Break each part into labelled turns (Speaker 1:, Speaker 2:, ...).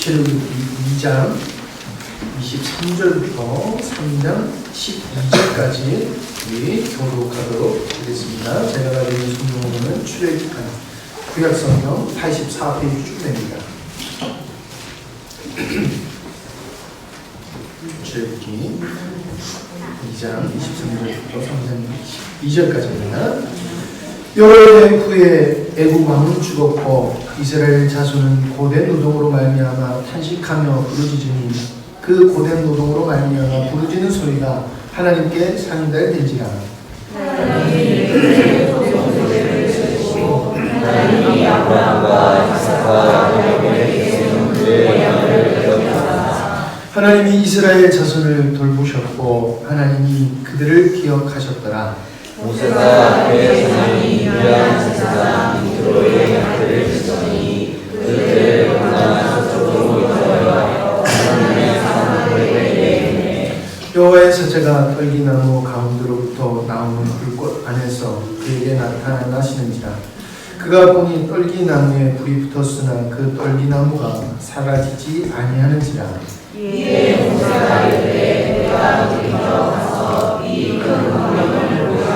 Speaker 1: 출애굽기 2장 23절부터 3장 12절까지 우리 교독하도록 하겠습니다. 제가 가지고 있는 성경으로는 출애굽기 구약성경 84페이지 쭉 됩니다. 출애굽기 2장 23절부터 3장 12절까지입니다. 여러 해 후에 애국 왕은 죽었고 이스라엘 자손은 고된 노동으로 말미암아 탄식하며 부르짖으니 그 고된 노동으로 말미암아 부르짖는 소리가 하나님께 상달된지라.
Speaker 2: 하나님이 아브라함과 이삭과 야곱에게 세운 그의 언약을 기억하사
Speaker 1: 하나님이 이스라엘 자손을 돌보셨고 하나님이 그들을 기억하셨더라.
Speaker 2: 모세가 그의 조상이 미디안 제사장 이트로의 아들을 지더니 그들을 광야 서쪽으로 인도하여 하나님의 사람들에게 이르되
Speaker 1: 여호와의 사자가 떨기나무 가운데로부터 나오는 불꽃 안에서 그에게 나타나시는지라. 그가 보니 떨기나무에 불이 붙었으나 그 떨기나무가 사라지지 아니하는지라.
Speaker 2: 이에 모세가 이르되 내가 너희로 가서 이 큰 광명을 보라.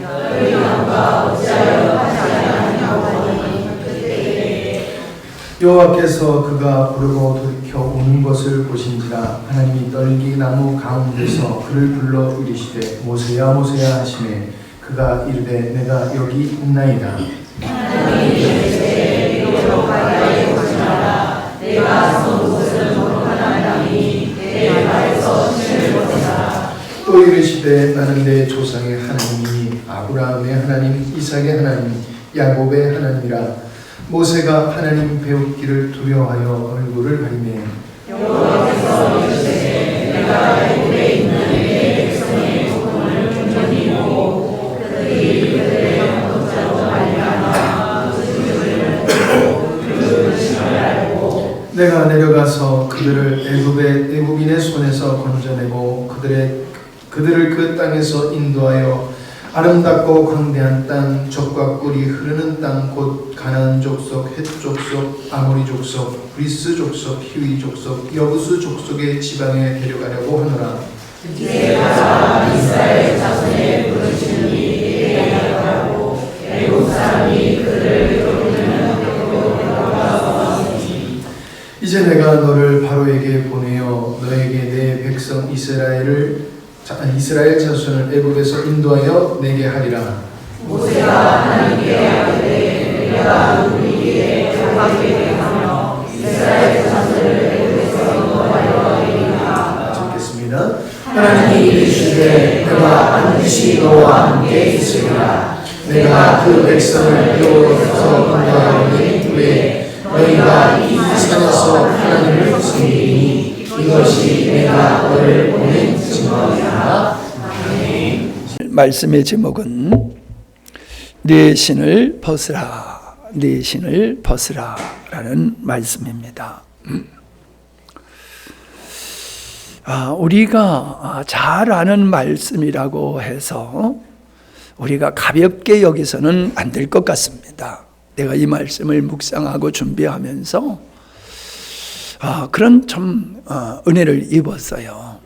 Speaker 2: 떨기나무가 어찌하여 하지 아니하냐고 하니 그때에
Speaker 1: 여호와께서 그가 부르고 돌이켜 오는 것을 보신지라. 하나님이 떨기나무 가운데서 그를 불러 이르시되 모세야 모세야 하시매 그가 이르되 내가 여기 있나이다.
Speaker 2: 하나님이 이르시되 이리로 가까이 오지 마라. 내가 선 곳을 거룩한 땅이니 내 발에서 신을 벗어라.
Speaker 1: 또 이르시되 나는 내 조상의 하나님이니 아브라함의 하나님 이삭의 하나님 야곱의 하나님이라. 모세가 하나님 배우기를 두려워하여 얼굴을 가리매
Speaker 2: 여호와께서 이르시되 내가 애굽에 있는 내 백성의 조금을 온전히 보고 그들이 그들의 영도자로 말미암아 부르짖음을 듣고 그 뜻을 알고
Speaker 1: 내가 내려가서 그들을 애굽인의 손에서 건져내고 그들을 그 땅에서 인도하여 아름답고 광대한 땅 젖과 꿀이 흐르는 땅 곧 가나안 족속 헷 족속 아모리 족속 브리스 족속 히위 족속 여부스 족속의 지방에 데려가려고 하노라.
Speaker 2: 이제 가자. 이스라엘 자손의 부르짖음이 이르게 하라고 애굽 사람이 그들을 부르는 벽으로 데려가서
Speaker 1: 이제 내가 너를 바로에게 보내어 너에게 내 백성 이스라엘 자손을 애굽에서 인도하여 내게 하리라.
Speaker 2: 모세가 하나님께 아뢰되 내가 누구에게 자기에게 하며 이스라엘 자손을 애굽에서 인도하여 이르리까.
Speaker 1: 듣겠습니다.
Speaker 2: 하나님이 이르시되 내가 반드시 너와 함께 있으리라. 내가 그 백성을 애굽에서 인도하려는 후에 너희가 이 산에서 하나님을 섬기리니 이것이 내가 너를 보낸 증거이다. 아멘.
Speaker 3: 말씀의 제목은 네 신을 벗으라, 네 신을 벗으라 라는 말씀입니다. 우리가 잘 아는 말씀이라고 해서 우리가 가볍게 여기서는 안 될 것 같습니다. 내가 이 말씀을 묵상하고 준비하면서 그런 좀 은혜를 입었어요.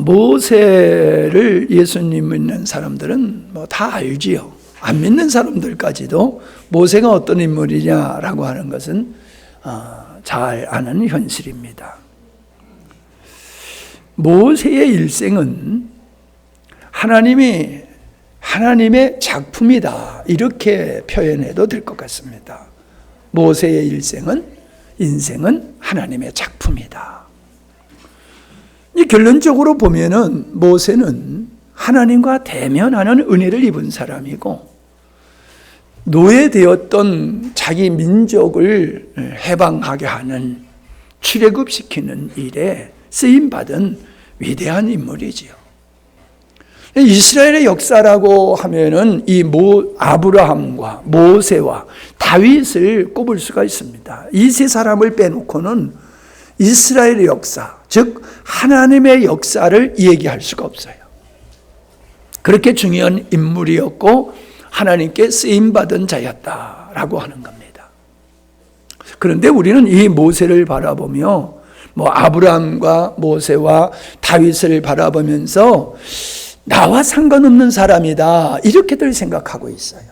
Speaker 3: 모세를 예수님 믿는 사람들은 뭐 다 알지요. 안 믿는 사람들까지도 모세가 어떤 인물이냐라고 하는 것은 잘 아는 현실입니다. 모세의 일생은 하나님의 작품이다, 이렇게 표현해도 될 것 같습니다. 모세의 인생은 하나님의 작품이다. 결론적으로 보면은 모세는 하나님과 대면하는 은혜를 입은 사람이고 노예되었던 자기 민족을 해방하게 하는 출애굽시키는 일에 쓰임받은 위대한 인물이지요. 이스라엘의 역사라고 하면은 이 아브라함과 모세와 다윗을 꼽을 수가 있습니다. 이 세 사람을 빼놓고는 이스라엘의 역사, 즉 하나님의 역사를 얘기할 수가 없어요. 그렇게 중요한 인물이었고 하나님께 쓰임받은 자였다라고 하는 겁니다. 그런데 우리는 이 모세를 바라보며 아브라함과 모세와 다윗을 바라보면서 나와 상관없는 사람이다 이렇게들 생각하고 있어요.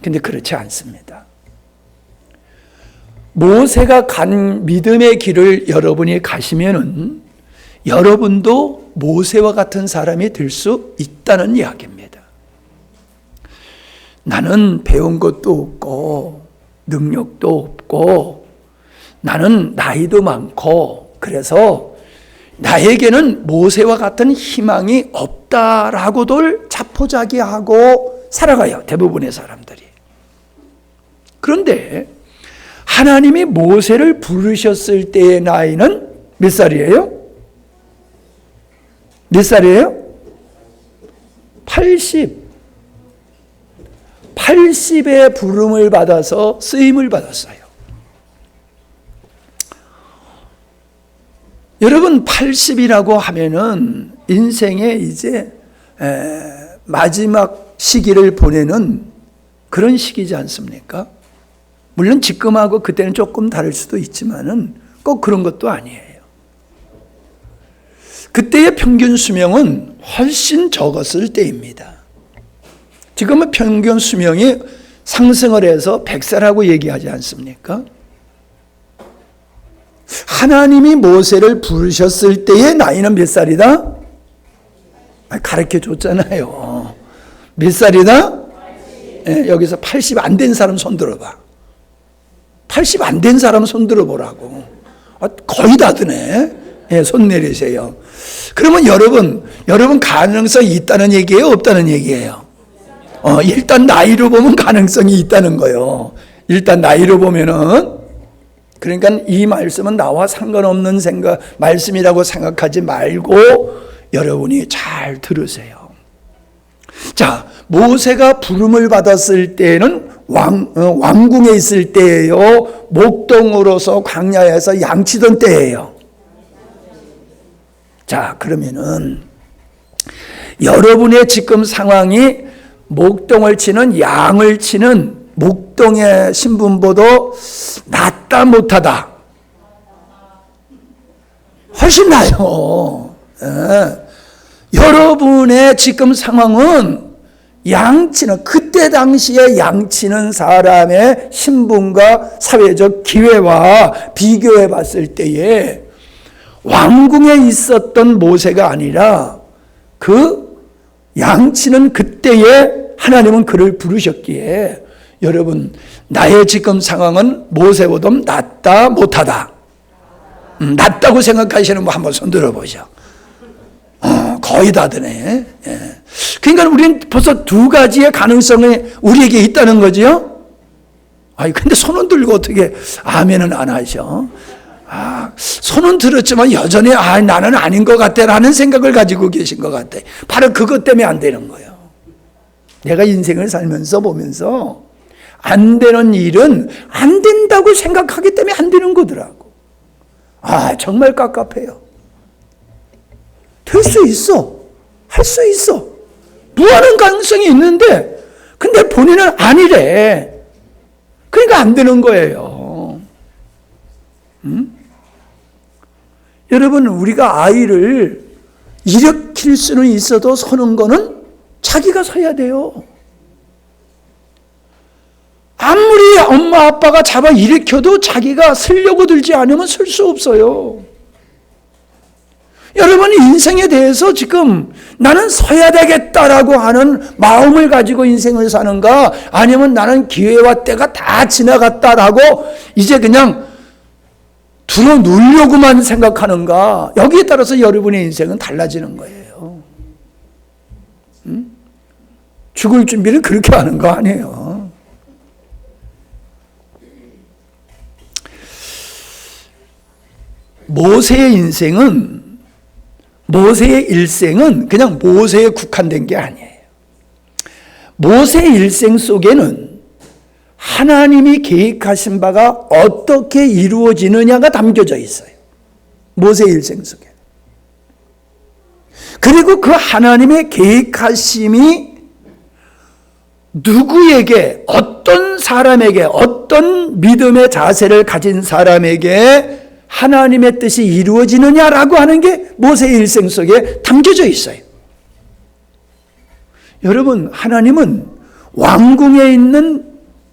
Speaker 3: 근데 그렇지 않습니다. 모세가 간 믿음의 길을 여러분이 가시면은 여러분도 모세와 같은 사람이 될 수 있다는 이야기입니다. 나는 배운 것도 없고 능력도 없고 나는 나이도 많고 그래서 나에게는 모세와 같은 희망이 없다라고들 자포자기하고 살아가요. 대부분의 사람들이. 그런데 하나님이 모세를 부르셨을 때의 나이는 몇 살이에요? 몇 살이에요? 80. 80의 부름을 받아서 쓰임을 받았어요. 여러분 80이라고 하면은 인생의 이제 마지막 시기를 보내는 그런 시기지 않습니까? 물론 지금하고 그때는 조금 다를 수도 있지만은 꼭 그런 것도 아니에요. 그때의 평균 수명은 훨씬 적었을 때입니다. 지금은 평균 수명이 상승을 해서 100살하고 얘기하지 않습니까? 하나님이 모세를 부르셨을 때의 나이는 몇 살이다? 가르쳐 줬잖아요. 몇 살이다? 네, 여기서 80 안 된 사람 손 들어봐. 80 안 된 사람 손 들어보라고. 거의 다 드네. 네, 손 내리세요. 그러면 여러분 가능성이 있다는 얘기예요? 없다는 얘기예요? 일단 나이로 보면 가능성이 있다는 거예요. 일단 나이로 보면은. 그러니까 이 말씀은 나와 상관없는 말씀이라고 생각하지 말고 여러분이 잘 들으세요. 자, 모세가 부름을 받았을 때는 왕궁에 있을 때예요? 목동으로서 광야에서 양치던 때예요? 자, 그러면은 여러분의 지금 상황이 목동을 치는 양을 치는 목동의 신분보다 낫다 못하다? 훨씬 나요. 여러분의 지금 상황은 양치는 그때 당시에 양치는 사람의 신분과 사회적 기회와 비교해 봤을 때에 왕궁에 있었던 모세가 아니라 그 양치는 그때에 하나님은 그를 부르셨기에 여러분 나의 지금 상황은 모세보다 낫다 못하다? 낫다고 생각하시는 분 한번 손 들어보죠. 거의 다 드네. 예. 그러니까 우리는 벌써 두 가지의 가능성이 우리에게 있다는 거죠. 근데 손은 들고 어떻게 아멘은 안 하셔? 손은 들었지만 여전히 나는 아닌 것 같다라는 생각을 가지고 계신 것 같아. 바로 그것 때문에 안 되는 거예요. 내가 인생을 살면서 보면서 안 되는 일은 안 된다고 생각하기 때문에 안 되는 거더라고. 정말 깝깝해요. 될 수 있어. 할 수 있어. 무한한 가능성이 있는데 근데 본인은 아니래. 그러니까 안 되는 거예요. 여러분 우리가 아이를 일으킬 수는 있어도 서는 거는 자기가 서야 돼요. 아무리 엄마 아빠가 잡아 일으켜도 자기가 서려고 들지 않으면 설 수 없어요. 여러분이 인생에 대해서 지금 나는 서야 되겠다라고 하는 마음을 가지고 인생을 사는가, 아니면 나는 기회와 때가 다 지나갔다라고 이제 그냥 들어 누려고만 생각하는가, 여기에 따라서 여러분의 인생은 달라지는 거예요. 죽을 준비를 그렇게 하는 거 아니에요. 모세의 인생은, 모세의 일생은 그냥 모세에 국한된 게 아니에요. 모세의 일생 속에는 하나님이 계획하신 바가 어떻게 이루어지느냐가 담겨져 있어요. 모세의 일생 속에. 그리고 그 하나님의 계획하심이 누구에게, 어떤 사람에게, 어떤 믿음의 자세를 가진 사람에게 하나님의 뜻이 이루어지느냐라고 하는 게 모세의 일생 속에 담겨져 있어요. 여러분, 하나님은 왕궁에 있는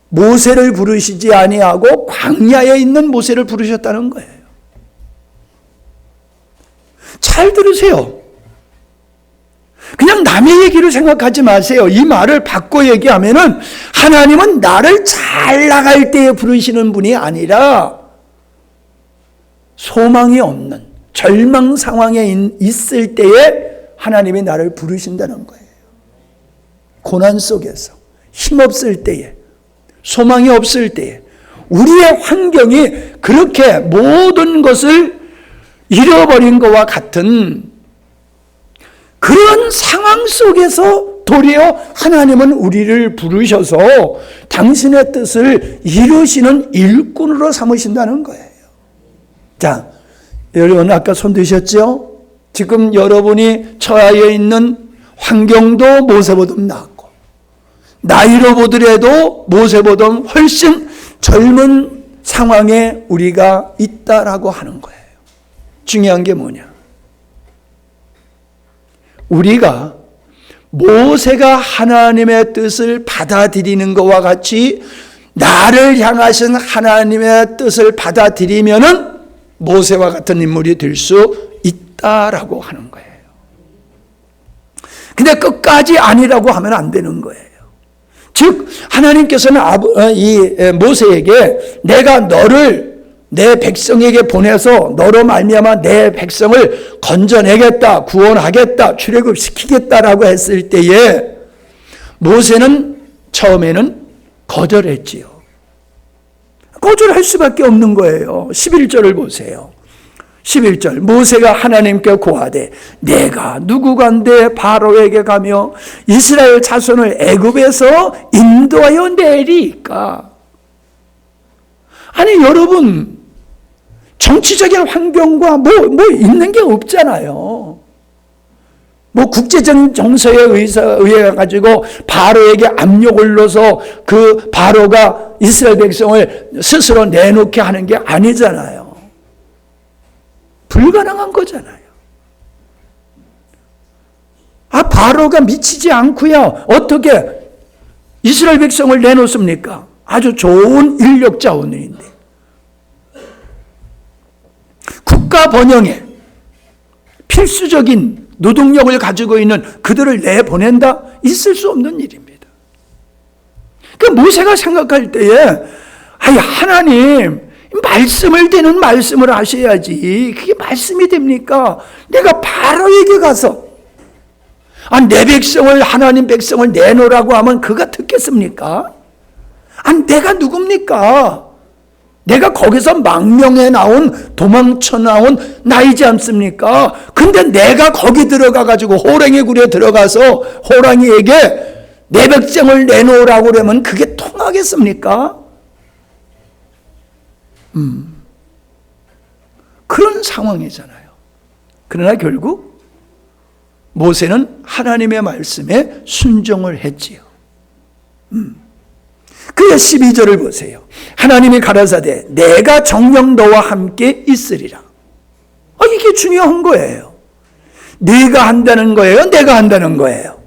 Speaker 3: 모세를 부르시지 아니하고 광야에 있는 모세를 부르셨다는 거예요. 잘 들으세요. 그냥 남의 얘기를 생각하지 마세요. 이 말을 바꿔 얘기하면은 하나님은 나를 잘 나갈 때에 부르시는 분이 아니라 소망이 없는 절망 상황에 있을 때에 하나님이 나를 부르신다는 거예요. 고난 속에서, 힘없을 때에, 소망이 없을 때에, 우리의 환경이 그렇게 모든 것을 잃어버린 것과 같은 그런 상황 속에서 도리어 하나님은 우리를 부르셔서 당신의 뜻을 이루시는 일꾼으로 삼으신다는 거예요. 자, 여러분 아까 손 드셨죠? 지금 여러분이 처하여 있는 환경도 모세보다 낫고 나이로 보더라도 모세보다 훨씬 젊은 상황에 우리가 있다라고 하는 거예요. 중요한 게 뭐냐? 우리가 모세가 하나님의 뜻을 받아들이는 것과 같이 나를 향하신 하나님의 뜻을 받아들이면은 모세와 같은 인물이 될 수 있다라고 하는 거예요. 근데 끝까지 아니라고 하면 안 되는 거예요. 즉 하나님께서는 이 모세에게 내가 너를 내 백성에게 보내서 너로 말미암아 내 백성을 건져내겠다, 구원하겠다, 출애굽시키겠다라고 했을 때에 모세는 처음에는 거절했지요. 거절할 수밖에 없는 거예요. 11절을 보세요. 11절 모세가 하나님께 고하되 내가 누구간데 바로에게 가며 이스라엘 자손을 애굽에서 인도하여 내리까. 아니 여러분, 정치적인 환경과 뭐 있는 게 없잖아요. 뭐 국제적 정서에 의해 가지고 바로에게 압력을 넣어서 그 바로가 이스라엘 백성을 스스로 내놓게 하는 게 아니잖아요. 불가능한 거잖아요. 바로가 미치지 않고요 어떻게 이스라엘 백성을 내놓습니까? 아주 좋은 인력 자원인데 국가 번영에 필수적인 노동력을 가지고 있는 그들을 내보낸다? 있을 수 없는 일입니다. 그 모세가 생각할 때에 하나님 말씀을 되는 말씀을 하셔야지. 그게 말씀이 됩니까? 내가 바로에게 가서 내 백성을 하나님 백성을 내놓으라고 하면 그가 듣겠습니까? 내가 누굽니까? 내가 거기서 망명해 나온 도망쳐 나온 나이지 않습니까? 근데 내가 거기 들어가 가지고 호랑이 굴에 들어가서 호랑이에게 내 백성을 내놓으라고 그러면 그게 통하겠습니까? 그런 상황이잖아요. 그러나 결국 모세는 하나님의 말씀에 순종을 했지요. 그의 12절을 보세요. 하나님이 가라사대 내가 정녕 너와 함께 있으리라. 이게 중요한 거예요. 네가 한다는 거예요? 내가 한다는 거예요?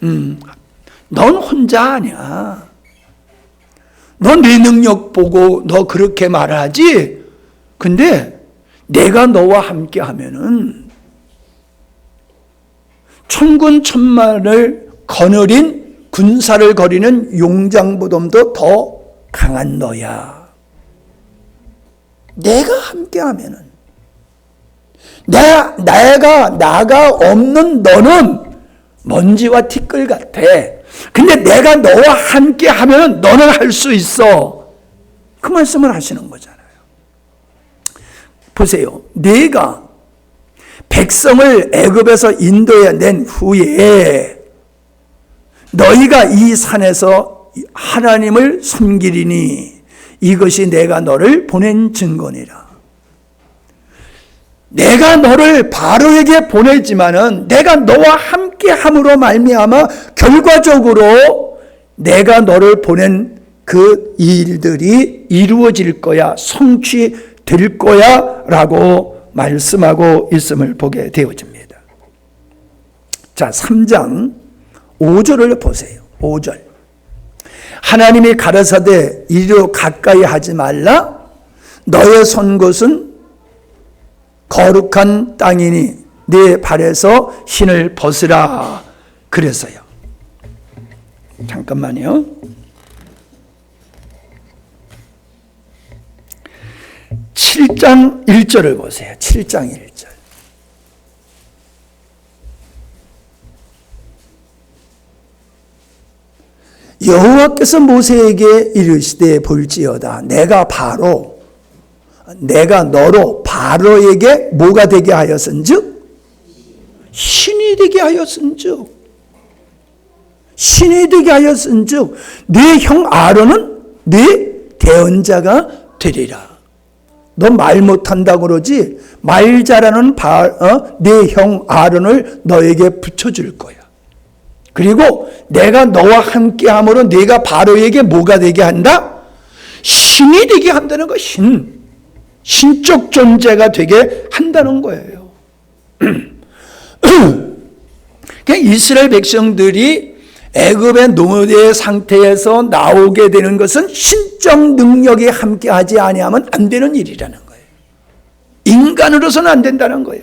Speaker 3: 넌 혼자 아니야. 넌 네 능력 보고 너 그렇게 말하지. 근데 내가 너와 함께 하면은 천군 천만을 거느린 군사를 거리는 용장보다도 더 강한 너야. 내가 함께 하면은 나가 없는 너는 먼지와 티끌 같아. 근데 내가 너와 함께 하면은 너는 할 수 있어. 그 말씀을 하시는 거잖아요. 보세요. 내가 백성을 애굽에서 인도해 낸 후에 너희가 이 산에서 하나님을 섬기리니 이것이 내가 너를 보낸 증거니라. 내가 너를 바로에게 보냈지만은 내가 너와 함께 함으로 말미암아 결과적으로 내가 너를 보낸 그 일들이 이루어질 거야, 성취될 거야 라고 말씀하고 있음을 보게 되어집니다. 자, 3장 5절을 보세요. 5절. 하나님이 가라사대 이리로 가까이 하지 말라. 너의 선 곳은 거룩한 땅이니 네 발에서 신을 벗으라. 그래서요. 잠깐만요. 7장 1절을 보세요. 7장 1절. 여호와께서 모세에게 이르시되 볼지어다 내가 너로 바로에게 뭐가 되게 하였은즉 신이 되게 하였은즉 네 형 아론은 네 대언자가 되리라. 너 말 못한다고 그러지? 말 잘하는 네 형 아론을 너에게 붙여줄 거야. 그리고 내가 너와 함께함으로 네가 바로에게 뭐가 되게 한다? 신이 되게 한다는 거. 신적 존재가 되게 한다는 거예요. 이스라엘 백성들이 애굽의 노예 상태에서 나오게 되는 것은 신적 능력이 함께하지 아니하면 안 되는 일이라는 거예요. 인간으로서는 안 된다는 거예요.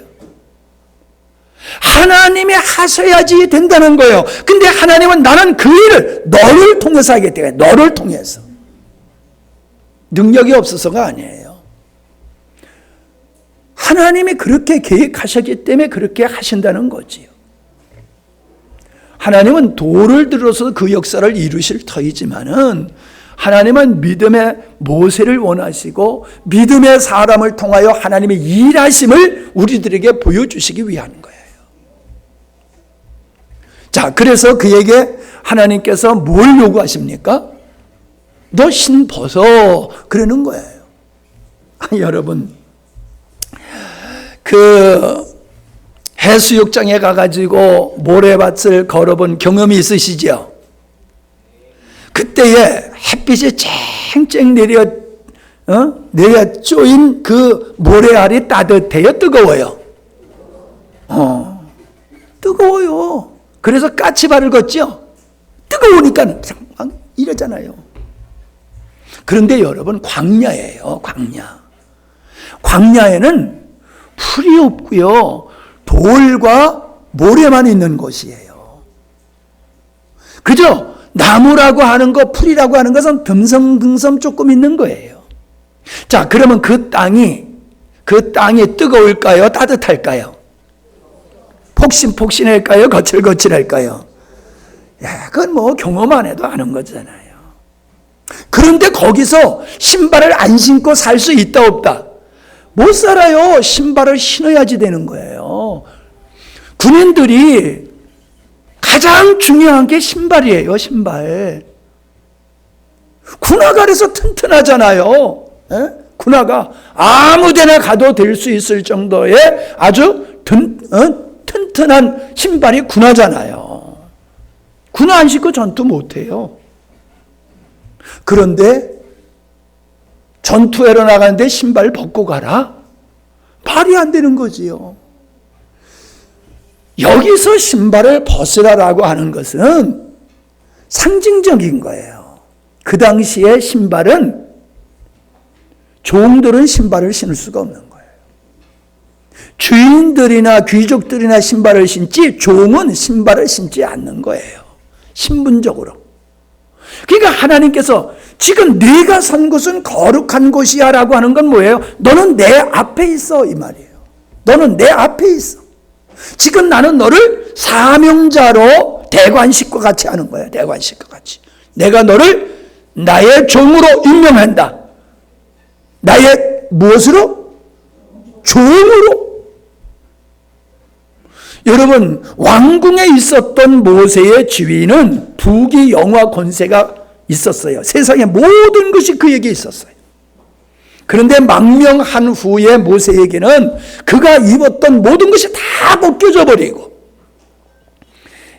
Speaker 3: 하나님이 하셔야지 된다는 거예요. 근데 하나님은 나는 그 일을 너를 통해서 하겠다. 너를 통해서. 능력이 없어서가 아니에요. 하나님이 그렇게 계획하셨기 때문에 그렇게 하신다는 거지요. 하나님은 도를 들어서 그 역사를 이루실 터이지만은 하나님은 믿음의 모세를 원하시고 믿음의 사람을 통하여 하나님의 일하심을 우리들에게 보여주시기 위한 거예요. 자, 그래서 그에게 하나님께서 뭘 요구하십니까? 너 신 벗어. 그러는 거예요. 여러분, 해수욕장에 가가지고 모래밭을 걸어본 경험이 있으시죠? 그때에 햇빛이 쨍쨍 내려 쪼인 그 모래알이 따뜻해요? 뜨거워요? 뜨거워요. 그래서 까치발을 걷죠? 뜨거우니까 막 이러잖아요. 그런데 여러분, 광야예요. 광야에는 풀이 없고요. 돌과 모래만 있는 곳이에요. 그죠? 나무라고 하는 것, 풀이라고 하는 것은 듬성듬성 조금 있는 거예요. 자, 그러면 그 땅이 뜨거울까요? 따뜻할까요? 폭신폭신할까요? 거칠거칠할까요? 그건 뭐 경험 안 해도 아는 거잖아요. 그런데 거기서 신발을 안 신고 살 수 있다 없다? 못 살아요. 신발을 신어야지 되는 거예요. 군인들이 가장 중요한 게 신발이에요. 신발. 군화갈에서 튼튼하잖아요. 군화가 아무 데나 가도 될 수 있을 정도의 아주 튼튼한 신발이 군화잖아요. 군화 안 신고 전투 못해요. 그런데 전투하러 나가는데 신발 벗고 가라? 말이 안 되는 거지요. 여기서 신발을 벗으라라고 하는 것은 상징적인 거예요. 그 당시에 신발은 종들은 신발을 신을 수가 없는 거예요. 주인들이나 귀족들이나 신발을 신지 종은 신발을 신지 않는 거예요. 신분적으로. 그러니까 하나님께서 지금 네가 선 곳은 거룩한 곳이야 라고 하는 건 뭐예요? 너는 내 앞에 있어 이 말이에요. 너는 내 앞에 있어. 지금 나는 너를 사명자로 대관식과 같이 하는 거예요. 대관식과 같이. 내가 너를 나의 종으로 임명한다. 나의 무엇으로? 종으로. 여러분, 왕궁에 있었던 모세의 지위는 부귀 영화 권세가 있었어요. 세상의 모든 것이 그에게 있었어요. 그런데 망명한 후에 모세에게는 그가 입었던 모든 것이 다 벗겨져 버리고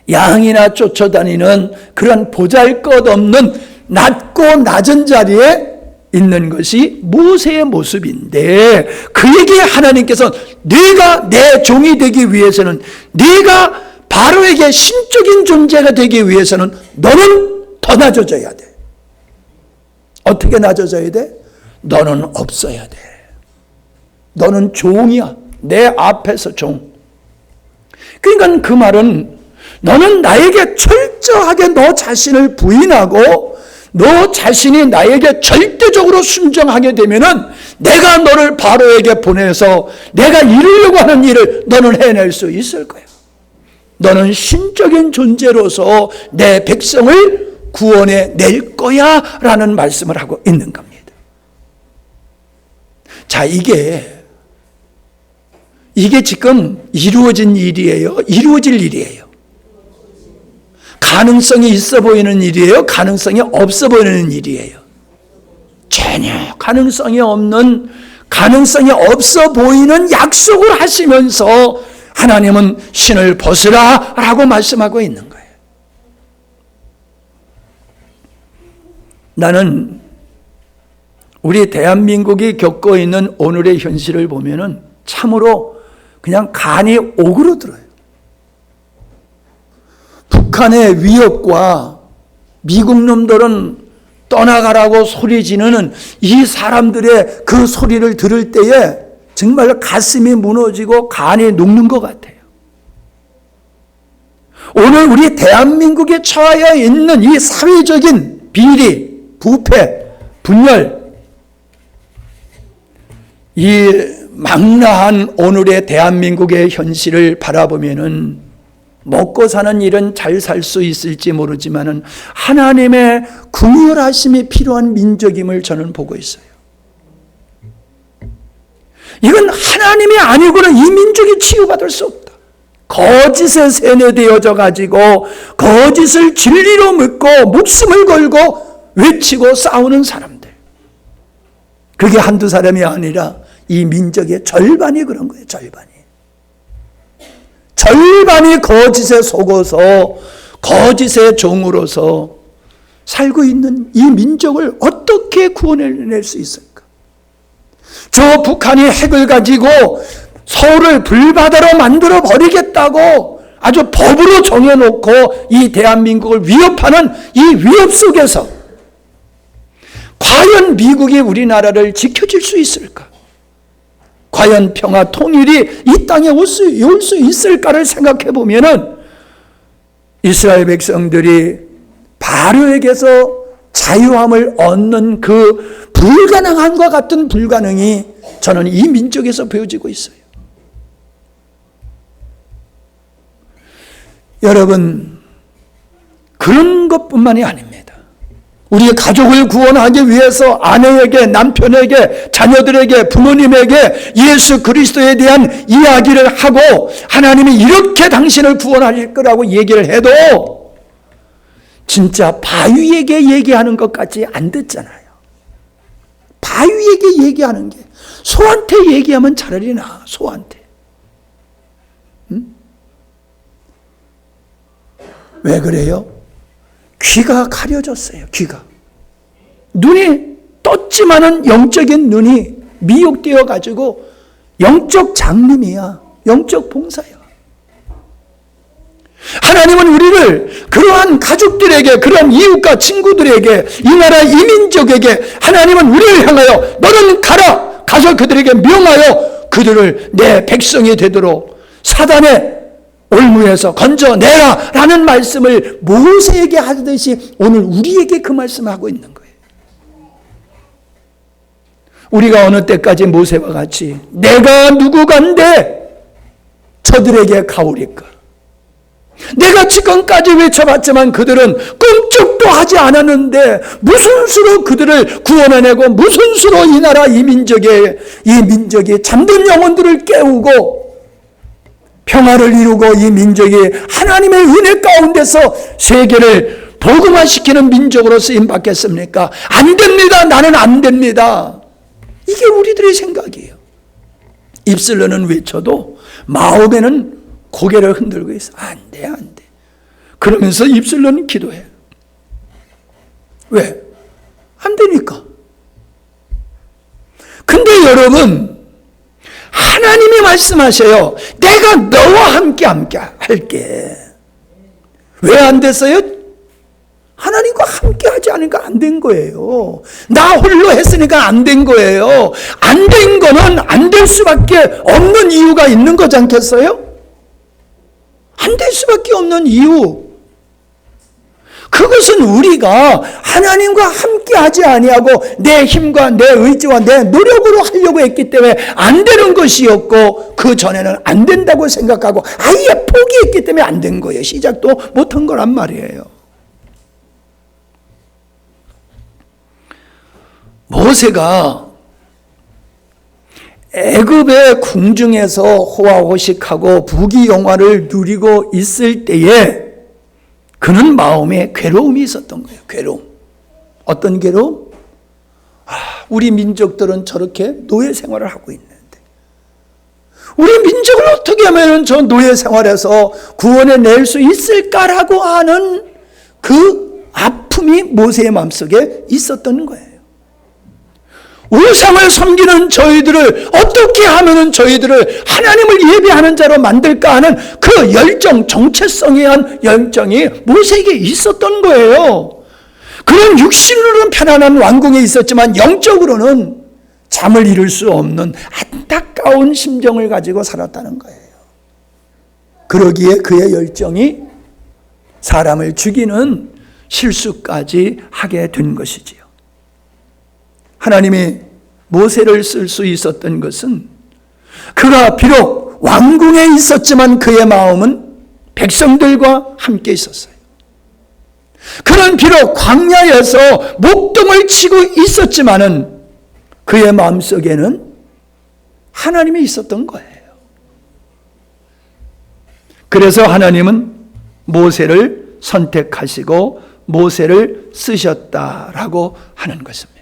Speaker 3: 양이나 쫓아다니는 그런 보잘것없는 낮고 낮은 자리에 있는 것이 모세의 모습인데, 그에게 하나님께서 네가 내 종이 되기 위해서는, 네가 바로에게 신적인 존재가 되기 위해서는 너는 더 낮아져야 돼. 어떻게 낮아져야 돼? 너는 없어야 돼. 너는 종이야. 내 앞에서 종. 그러니까 그 말은 너는 나에게 철저하게 너 자신을 부인하고 너 자신이 나에게 절대적으로 순종하게 되면은 내가 너를 바로에게 보내서 내가 이루려고 하는 일을 너는 해낼 수 있을 거야. 너는 신적인 존재로서 내 백성을 구원해 낼 거야 라는 말씀을 하고 있는 겁니다. 자, 이게 지금 이루어진 일이에요? 이루어질 일이에요? 가능성이 있어 보이는 일이에요? 가능성이 없어 보이는 일이에요? 전혀 가능성이 없어 보이는 약속을 하시면서 하나님은 신을 벗으라 라고 말씀하고 있는 거예요. 나는 우리 대한민국이 겪고 있는 오늘의 현실을 보면은 참으로 그냥 간이 오그러들어요. 북한의 위협과 미국 놈들은 떠나가라고 소리 지르는 이 사람들의 그 소리를 들을 때에 정말 가슴이 무너지고 간이 녹는 것 같아요. 오늘 우리 대한민국에 처하여 있는 이 사회적인 비리, 부패, 분열, 이 망라한 오늘의 대한민국의 현실을 바라보면은 먹고 사는 일은 잘 살 수 있을지 모르지만은 하나님의 긍휼하심이 필요한 민족임을 저는 보고 있어요. 이건 하나님이 아니고는 이 민족이 치유받을 수 없다. 거짓에 세뇌되어져 가지고 거짓을 진리로 믿고 목숨을 걸고 외치고 싸우는 사람들. 그게 한두 사람이 아니라 이 민족의 절반이 그런 거예요. 절반이 거짓에 속어서 거짓의 종으로서 살고 있는 이 민족을 어떻게 구원해낼 수 있을까? 저 북한이 핵을 가지고 서울을 불바다로 만들어 버리겠다고 아주 법으로 정해놓고 이 대한민국을 위협하는 이 위협 속에서 과연 미국이 우리나라를 지켜줄 수 있을까? 과연 평화 통일이 이 땅에 올 수 있을까를 생각해 보면은 이스라엘 백성들이 바로에게서 자유함을 얻는 그 불가능함과 같은 불가능이 저는 이 민족에서 보여지고 있어요. 여러분, 그런 것뿐만이 아닙니다. 우리의 가족을 구원하기 위해서 아내에게, 남편에게, 자녀들에게, 부모님에게 예수 그리스도에 대한 이야기를 하고 하나님이 이렇게 당신을 구원할 거라고 얘기를 해도 진짜 바위에게 얘기하는 것 같이 안 듣잖아요. 바위에게 얘기하는 게 소한테 얘기하면 차라리 나아. 소한테. 왜 그래요? 귀가 가려졌어요. 귀가. 눈이 떴지만은 영적인 눈이 미혹되어 가지고 영적 장님이야. 영적 봉사야. 하나님은 우리를 그러한 가족들에게, 그러한 이웃과 친구들에게, 이 나라 이민족에게 하나님은 우리를 향하여 너는 가라. 가서 그들에게 명하여 그들을 내 백성이 되도록 사단의 올무에서 건져내라 라는 말씀을 모세에게 하듯이 오늘 우리에게 그 말씀을 하고 있는 거예요. 우리가 어느 때까지 모세와 같이 내가 누구간데 저들에게 가오리까? 내가 지금까지 외쳐봤지만 그들은 꿈쩍도 하지 않았는데 무슨 수로 그들을 구원해내고 무슨 수로 이 나라 이 민족이 잠든 영혼들을 깨우고 평화를 이루고 이 민족이 하나님의 은혜 가운데서 세계를 복음화시키는 민족으로 쓰임받겠습니까? 안 됩니다. 나는 안 됩니다. 이게 우리들의 생각이에요. 입술로는 외쳐도 마음에는 고개를 흔들고 있어. 안 돼, 안 돼. 그러면서 입술로는 기도해. 왜? 안 되니까. 근데 여러분, 하나님이 말씀하셔요. 내가 너와 함께 할게. 왜 안 됐어요? 하나님과 함께 하지 않으니까 안 된 거예요. 나 홀로 했으니까 안 된 거예요. 안 된 거는 안 될 수밖에 없는 이유가 있는 거지 않겠어요? 안 될 수밖에 없는 이유. 그것은 우리가 하나님과 함께 하지 아니하고 내 힘과 내 의지와 내 노력으로 하려고 했기 때문에 안 되는 것이었고, 그 전에는 안 된다고 생각하고 아예 포기했기 때문에 안 된 거예요. 시작도 못한 거란 말이에요. 모세가 애굽의 궁중에서 호화호식하고 부귀영화를 누리고 있을 때에 그는 마음에 괴로움이 있었던 거예요. 괴로움. 어떤 괴로움? 우리 민족들은 저렇게 노예 생활을 하고 있는데 우리 민족을 어떻게 하면 저 노예 생활에서 구원해 낼 수 있을까라고 하는 그 아픔이 모세의 마음속에 있었던 거예요. 우상을 섬기는 저희들을 어떻게 하면 저희들을 하나님을 예배하는 자로 만들까 하는 그 열정, 정체성에 대한 열정이 모세에게 있었던 거예요. 그런 육신으로는 편안한 왕궁에 있었지만 영적으로는 잠을 이룰 수 없는 안타까운 심정을 가지고 살았다는 거예요. 그러기에 그의 열정이 사람을 죽이는 실수까지 하게 된 것이지요. 하나님이 모세를 쓸 수 있었던 것은 그가 비록 왕궁에 있었지만 그의 마음은 백성들과 함께 있었어요. 그는 비록 광야에서 목동을 치고 있었지만은 그의 마음속에는 하나님이 있었던 거예요. 그래서 하나님은 모세를 선택하시고 모세를 쓰셨다라고 하는 것입니다.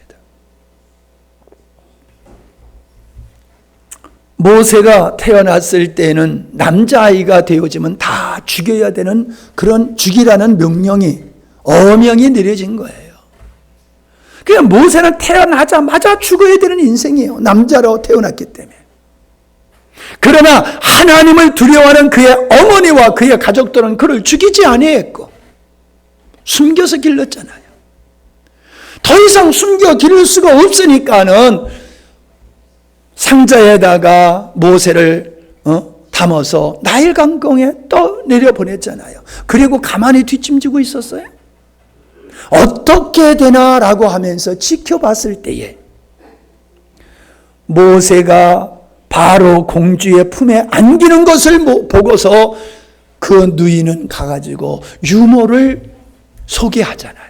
Speaker 3: 모세가 태어났을 때는 남자아이가 되어지면 다 죽여야 되는 그런 죽이라는 명령이 어명이 내려진 거예요. 그냥 모세는 태어나자마자 죽어야 되는 인생이에요. 남자로 태어났기 때문에. 그러나 하나님을 두려워하는 그의 어머니와 그의 가족들은 그를 죽이지 아니했고 숨겨서 길렀잖아요. 더 이상 숨겨 기를 수가 없으니까는 상자에다가 모세를 담아서 나일 강공에 또 내려보냈잖아요. 그리고 가만히 뒷짐지고 있었어요. 어떻게 되나라고 하면서 지켜봤을 때에 모세가 바로 공주의 품에 안기는 것을 보고서 그 누이는 가가지고 유모를 소개하잖아요.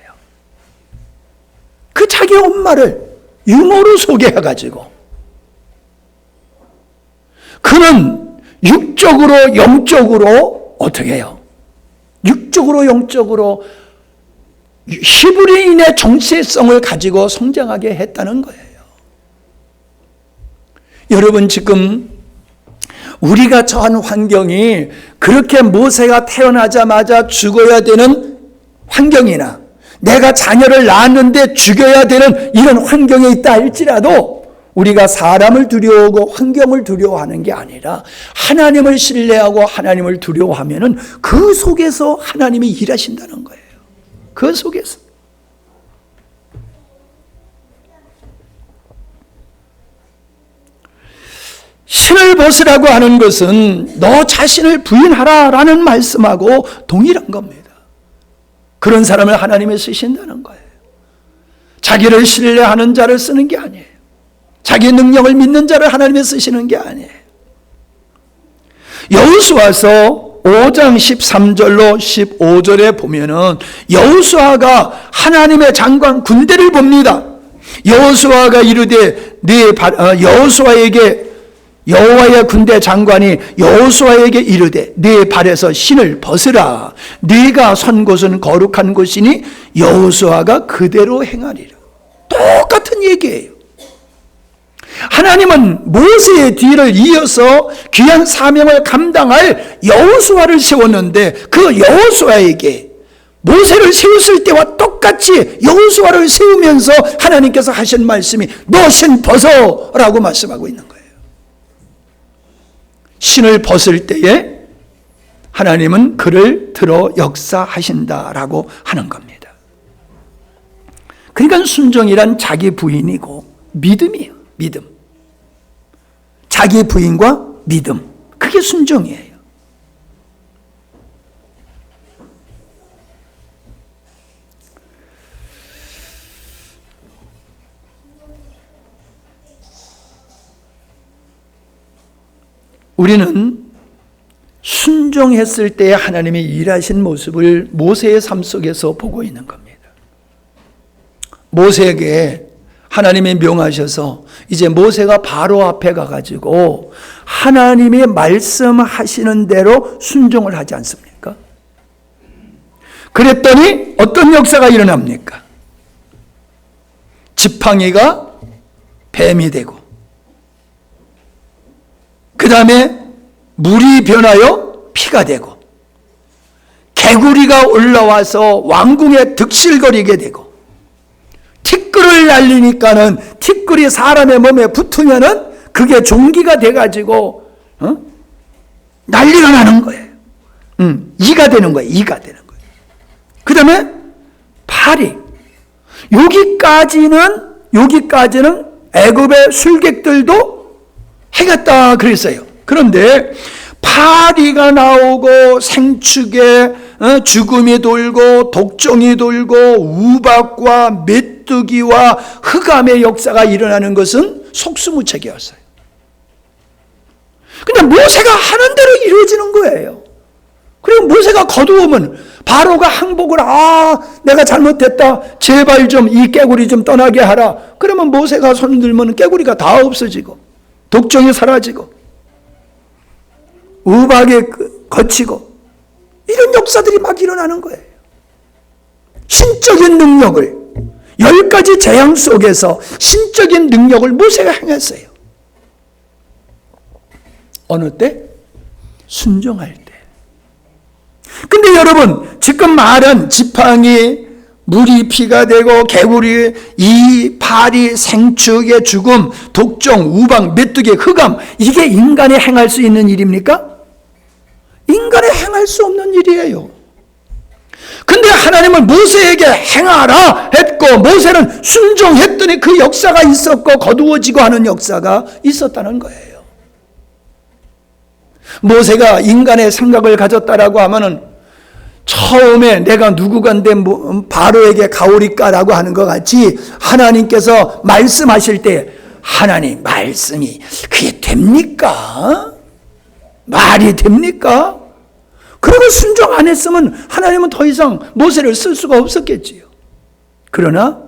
Speaker 3: 그 자기 엄마를 유모로 소개해가지고 그는 육적으로 영적으로 어떻게 해요? 육적으로 영적으로 히브리인의 정체성을 가지고 성장하게 했다는 거예요. 여러분, 지금 우리가 처한 환경이 그렇게 모세가 태어나자마자 죽어야 되는 환경이나 내가 자녀를 낳았는데 죽여야 되는 이런 환경에 있다 할지라도 우리가 사람을 두려워하고 환경을 두려워하는 게 아니라 하나님을 신뢰하고 하나님을 두려워하면은 그 속에서 하나님이 일하신다는 거예요. 그 속에서. 신을 벗으라고 하는 것은 너 자신을 부인하라라는 말씀하고 동일한 겁니다. 그런 사람을 하나님이 쓰신다는 거예요. 자기를 신뢰하는 자를 쓰는 게 아니에요. 자기 능력을 믿는 자를 하나님이 쓰시는 게 아니에요. 여호수아서 5장 13절로 15절에 보면은 여호수아가 하나님의 장관 군대를 봅니다. 여호수아가 이르되 여호수아에게 여호와의 군대 장관이 여호수아에게 이르되 네 발에서 신을 벗으라. 네가 선 곳은 거룩한 곳이니 여호수아가 그대로 행하리라. 똑같은 얘기예요. 하나님은 모세의 뒤를 이어서 귀한 사명을 감당할 여호수아를 세웠는데 그 여호수아에게 모세를 세웠을 때와 똑같이 여호수아를 세우면서 하나님께서 하신 말씀이 너 신 벗어라고 말씀하고 있는 거예요. 신을 벗을 때에 하나님은 그를 들어 역사하신다라고 하는 겁니다. 그러니까 순종이란 자기 부인이고 믿음이에요. 믿음. 자기 부인과 믿음. 그게 순종이에요. 우리는 순종했을 때 하나님이 일하신 모습을 모세의 삶 속에서 보고 있는 겁니다. 모세에게 하나님이 명하셔서 이제 모세가 바로 앞에 가가지고 하나님이 말씀하시는 대로 순종을 하지 않습니까? 그랬더니 어떤 역사가 일어납니까? 지팡이가 뱀이 되고 그 다음에 물이 변하여 피가 되고 개구리가 올라와서 왕궁에 득실거리게 되고 티끌을 날리니까는 티끌이 사람의 몸에 붙으면은 그게 종기가 돼가지고 난리가 나는 거예요. 이가 되는 거예요. 이가 되는 거예요. 그 다음에 파리. 여기까지는 애굽의 술객들도 해갔다 그랬어요. 그런데 파리가 나오고 생축에 죽음이 돌고 독종이 돌고 우박과 메뚜기와 흑암의 역사가 일어나는 것은 속수무책이었어요. 근데 모세가 하는 대로 이루어지는 거예요. 그리고 모세가 거두으면 바로가 항복을 내가 잘못했다. 제발 좀 이 깨구리 좀 떠나게 하라. 그러면 모세가 손 들면 깨구리가 다 없어지고 독종이 사라지고 우박에 거치고 이런 역사들이 막 일어나는 거예요. 신적인 능력을 10가지 재앙 속에서 신적인 능력을 모세가 행했어요. 어느 때? 순종할 때. 근데 여러분 지금 말한 지팡이, 물이 피가 되고 개구리, 이 파리, 생축의 죽음, 독종, 우박, 메뚜기, 흑암 이게 인간이 행할 수 있는 일입니까? 인간이 행할 수 없는 일이에요. 근데 하나님은 모세에게 행하라 했고 모세는 순종했더니 그 역사가 있었고 거두어지고 하는 역사가 있었다는 거예요. 모세가 인간의 생각을 가졌다라고 하면은 처음에 내가 누구간데 바로에게 가오리까라고 하는 것 같이 하나님께서 말씀하실 때 하나님 말씀이 그게 됩니까? 말이 됩니까? 그러고 순종 안 했으면 하나님은 더 이상 모세를 쓸 수가 없었겠지요. 그러나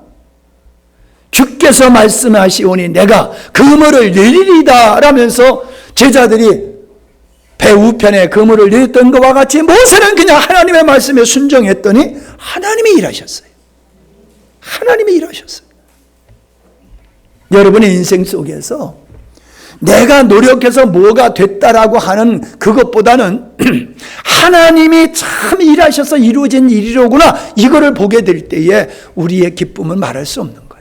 Speaker 3: 주께서 말씀하시오니 내가 그물을 내리리다 라면서 제자들이 배 우편에 그물을 내렸던 것과 같이 모세는 그냥 하나님의 말씀에 순종했더니 하나님이 일하셨어요. 하나님이 일하셨어요. 여러분의 인생 속에서 내가 노력해서 뭐가 됐다라고 하는 그것보다는 하나님이 참 일하셔서 이루어진 일이로구나 이거를 보게 될 때에 우리의 기쁨은 말할 수 없는 거예요.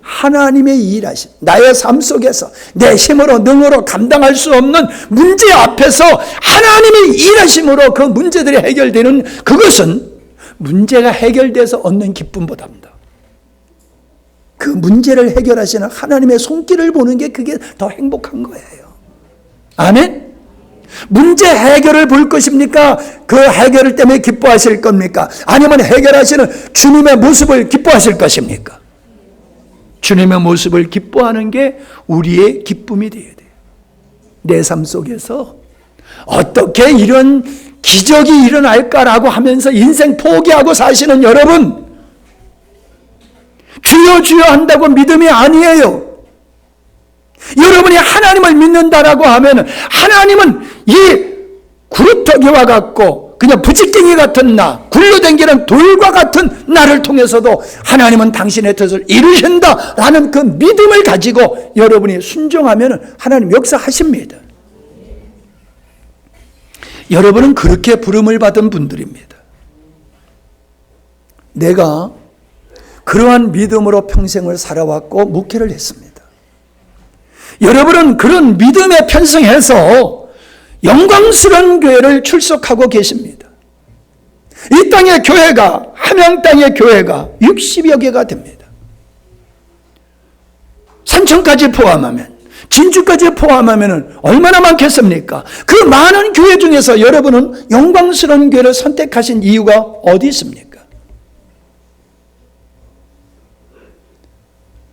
Speaker 3: 하나님의 일하심, 나의 삶 속에서 내 힘으로 능으로 감당할 수 없는 문제 앞에서 하나님의 일하심으로 그 문제들이 해결되는 그것은 문제가 해결돼서 얻는 기쁨보다입니다. 그 문제를 해결하시는 하나님의 손길을 보는 게 그게 더 행복한 거예요. 아멘? 문제 해결을 볼 것입니까? 그 해결을 때문에 기뻐하실 겁니까? 아니면 해결하시는 주님의 모습을 기뻐하실 것입니까? 주님의 모습을 기뻐하는 게 우리의 기쁨이 되어야 돼요. 내 삶 속에서 어떻게 이런 기적이 일어날까라고 하면서 인생 포기하고 사시는 여러분, 주여 주여 한다고 믿음이 아니에요. 여러분이 하나님을 믿는다라고 하면 하나님은 이 구루터기와 같고 그냥 부직갱이 같은 나, 굴러댕기는 돌과 같은 나를 통해서도 하나님은 당신의 뜻을 이루신다라는 그 믿음을 가지고 여러분이 순종하면 하나님 역사하십니다. 여러분은 그렇게 부름을 받은 분들입니다. 내가 그러한 믿음으로 평생을 살아왔고 목회를 했습니다. 여러분은 그런 믿음에 편승해서 영광스러운 교회를 출석하고 계십니다. 이 땅의 교회가, 함양 땅의 교회가 60여 개가 됩니다. 산청까지 포함하면, 진주까지 포함하면 얼마나 많겠습니까? 그 많은 교회 중에서 여러분은 영광스러운 교회를 선택하신 이유가 어디 있습니까?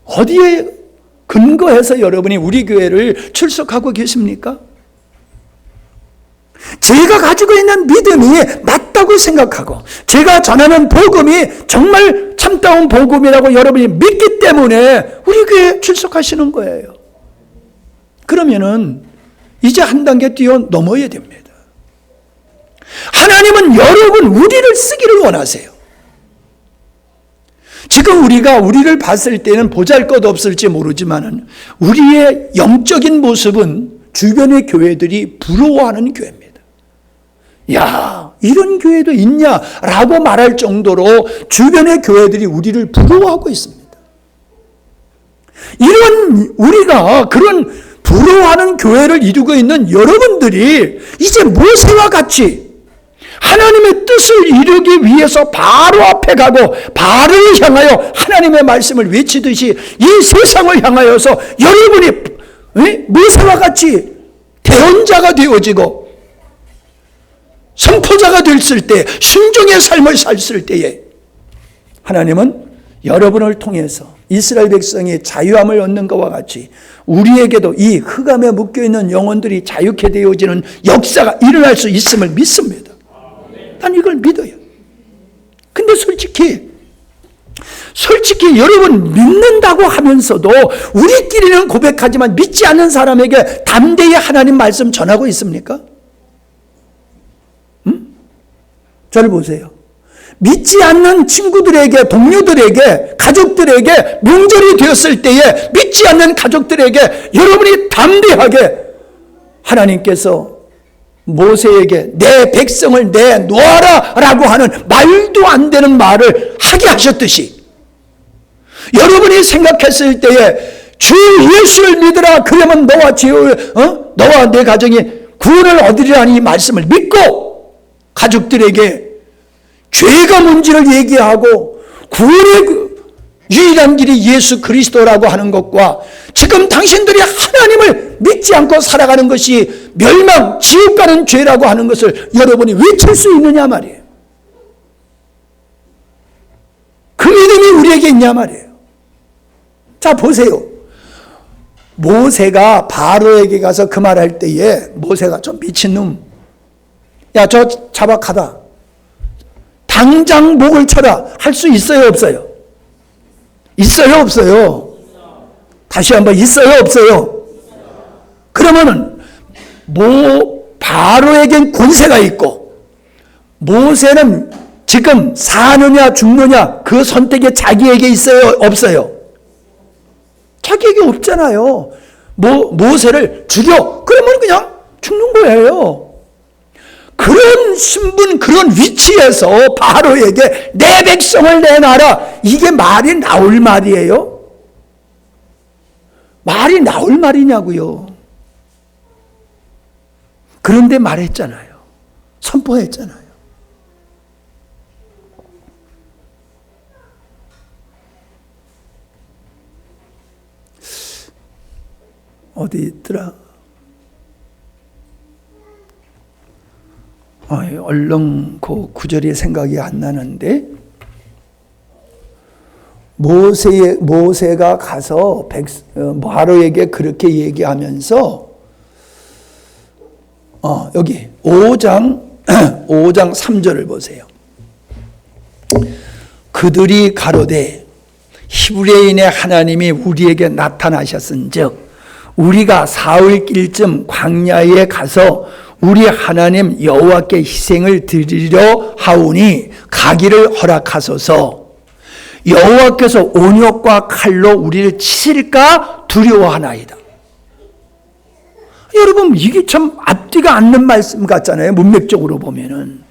Speaker 3: 어디에 근거해서 여러분이 우리 교회를 출석하고 계십니까? 제가 가지고 있는 믿음이 맞다고 생각하고 제가 전하는 복음이 정말 참다운 복음이라고 여러분이 믿기 때문에 우리 교회에 출석하시는 거예요. 그러면은 이제 한 단계 뛰어넘어야 됩니다. 하나님은 여러분 우리를 쓰기를 원하세요. 지금 우리를 봤을 때는 보잘것없을지 모르지만은 우리의 영적인 모습은 주변의 교회들이 부러워하는 교회입니다. 야, 이런 교회도 있냐라고 말할 정도로 주변의 교회들이 우리를 부러워하고 있습니다. 이런 우리가 그런 부러워하는 교회를 이루고 있는 여러분들이 이제 모세와 같이 하나님의 뜻을 이루기 위해서 바로 앞에 가고 바로를 향하여 하나님의 말씀을 외치듯이 이 세상을 향하여서 여러분이 모세와 같이 대언자가 되어지고 선포자가 됐을 때, 순종의 삶을 살았을 때에 하나님은 여러분을 통해서 이스라엘 백성이 자유함을 얻는 것과 같이 우리에게도 이 흑암에 묶여있는 영혼들이 자유케 되어지는 역사가 일어날 수 있음을 믿습니다. 난 이걸 믿어요. 근데 솔직히 여러분 믿는다고 하면서도 우리끼리는 고백하지만 믿지 않는 사람에게 담대히 하나님 말씀 전하고 있습니까? 저를 보세요. 믿지 않는 친구들에게, 동료들에게, 가족들에게 명절이 되었을 때에 믿지 않는 가족들에게 여러분이 담대하게 하나님께서 모세에게 내 백성을 내놓아라 라고 하는 말도 안 되는 말을 하게 하셨듯이 여러분이 생각했을 때에 주 예수를 믿으라 그러면 너와 내 가정이 구원을 얻으리라는 이 말씀을 믿고 가족들에게 죄가 뭔지를 얘기하고 구원의 유일한 길이 예수 그리스도라고 하는 것과 지금 당신들이 하나님을 믿지 않고 살아가는 것이 멸망, 지옥 가는 죄라고 하는 것을 여러분이 외칠 수 있느냐 말이에요. 그 믿음이 우리에게 있냐 말이에요. 자, 보세요. 모세가 바로에게 가서 그 말할 때에 모세가 좀 미친놈, 야, 저 자박하다, 당장 목을 쳐라 할 수 있어요 없어요? 있어요 없어요? 다시 한번 있어요 없어요? 그러면은 바로에겐 권세가 있고 모세는 지금 사느냐 죽느냐 그 선택이 자기에게 있어요 없어요? 자기에게 없잖아요. 모세를 죽여 그러면 그냥 죽는 거예요. 그런 신분, 그런 위치에서 바로에게 내 백성을 내놔라, 이게 말이 나올 말이에요? 말이 나올 말이냐고요. 그런데 말했잖아요. 선포했잖아요. 어디 있더라? 얼른 그 구절이 생각이 안 나는데 모세가 가서 바로에게 그렇게 얘기하면서 여기 5장 3절을 보세요. 그들이 가로되 히브리인의 하나님이 우리에게 나타나셨은즉 우리가 사흘길쯤 광야에 가서 우리 하나님 여호와께 희생을 드리려 하오니 가기를 허락하소서. 여호와께서 온역과 칼로 우리를 치실까 두려워하나이다. 여러분, 이게 참 앞뒤가 않는 말씀 같잖아요. 문맥적으로 보면은.